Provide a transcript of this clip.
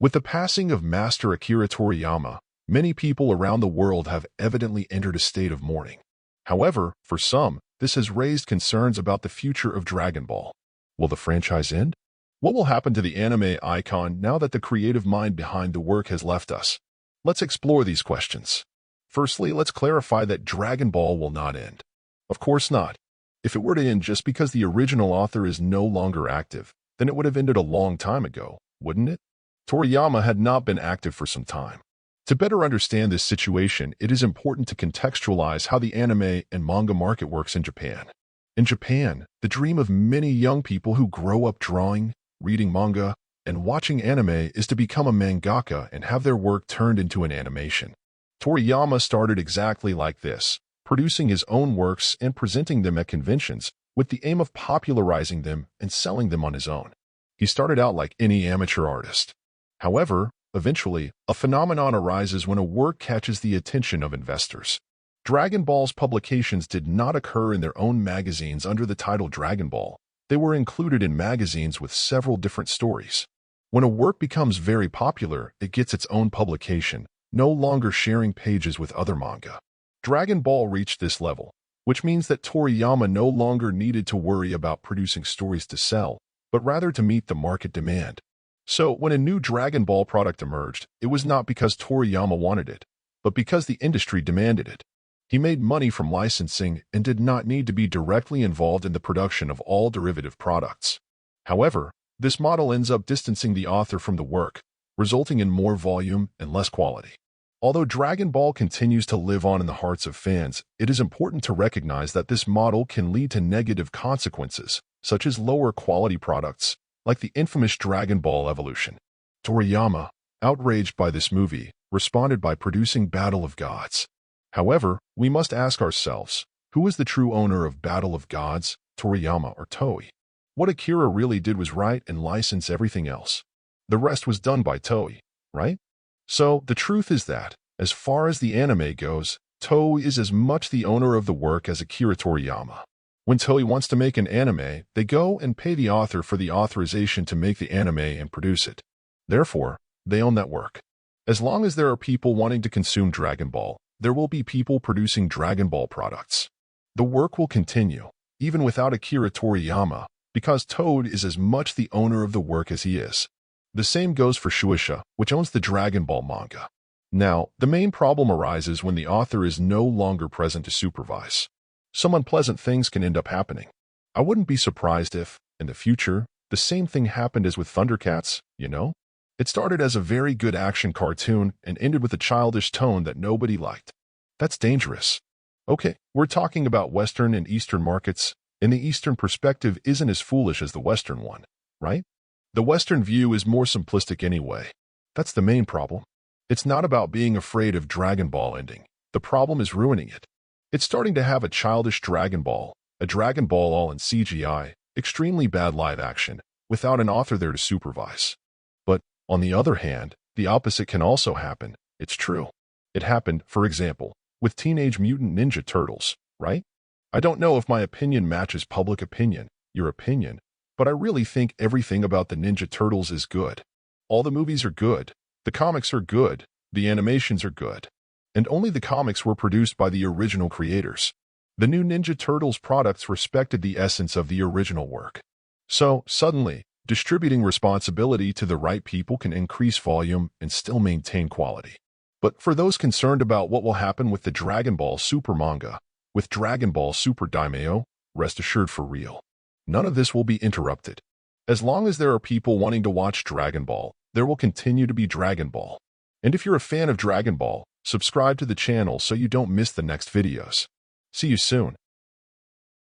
With the passing of Master Akira Toriyama, many people around the world have evidently entered a state of mourning. However, for some, this has raised concerns about the future of Dragon Ball. Will the franchise end? What will happen to the anime icon now that the creative mind behind the work has left us? Let's explore these questions. Firstly, let's clarify that Dragon Ball will not end. Of course not. If it were to end just because the original author is no longer active, then it would have ended a long time ago, wouldn't it? Toriyama had not been active for some time. To better understand this situation, it is important to contextualize how the anime and manga market works in Japan. In Japan, the dream of many young people who grow up drawing, reading manga, and watching anime is to become a mangaka and have their work turned into an animation. Toriyama started exactly like this, producing his own works and presenting them at conventions with the aim of popularizing them and selling them on his own. He started out like any amateur artist. However, eventually, a phenomenon arises when a work catches the attention of investors. Dragon Ball's publications did not occur in their own magazines under the title Dragon Ball. They were included in magazines with several different stories. When a work becomes very popular, it gets its own publication, no longer sharing pages with other manga. Dragon Ball reached this level, which means that Toriyama no longer needed to worry about producing stories to sell, but rather to meet the market demand. So, when a new Dragon Ball product emerged, it was not because Toriyama wanted it, but because the industry demanded it. He made money from licensing and did not need to be directly involved in the production of all derivative products. However, this model ends up distancing the author from the work, resulting in more volume and less quality. Although Dragon Ball continues to live on in the hearts of fans, it is important to recognize that this model can lead to negative consequences, such as lower quality products, like the infamous Dragon Ball Evolution. Toriyama, outraged by this movie, responded by producing Battle of Gods. However, we must ask ourselves, who is the true owner of Battle of Gods, Toriyama or Toei? What Akira really did was write and license everything else. The rest was done by Toei, right? So, the truth is that, as far as the anime goes, Toei is as much the owner of the work as Akira Toriyama. When Toei wants to make an anime, they go and pay the author for the authorization to make the anime and produce it. Therefore, they own that work. As long as there are people wanting to consume Dragon Ball, there will be people producing Dragon Ball products. The work will continue, even without Akira Toriyama, because Toei is as much the owner of the work as he is. The same goes for Shueisha, which owns the Dragon Ball manga. Now, the main problem arises when the author is no longer present to supervise. Some unpleasant things can end up happening. I wouldn't be surprised if, in the future, the same thing happened as with Thundercats, you know? It started as a very good action cartoon and ended with a childish tone that nobody liked. That's dangerous. Okay, we're talking about Western and Eastern markets, and the Eastern perspective isn't as foolish as the Western one, right? The Western view is more simplistic anyway. That's the main problem. It's not about being afraid of Dragon Ball ending. The problem is ruining it. It's starting to have a childish Dragon Ball, a Dragon Ball all in CGI, extremely bad live action, without an author there to supervise. But, on the other hand, the opposite can also happen. It's true. It happened, for example, with Teenage Mutant Ninja Turtles, right? I don't know if my opinion matches public opinion, your opinion, but I really think everything about the Ninja Turtles is good. All the movies are good, the comics are good, the animations are good. And only the comics were produced by the original creators. The new Ninja Turtles products respected the essence of the original work. So, suddenly, distributing responsibility to the right people can increase volume and still maintain quality. But for those concerned about what will happen with the Dragon Ball Super manga, with Dragon Ball Super Daimyo, rest assured for real. None of this will be interrupted. As long as there are people wanting to watch Dragon Ball, there will continue to be Dragon Ball. And if you're a fan of Dragon Ball, subscribe to the channel so you don't miss the next videos. See you soon.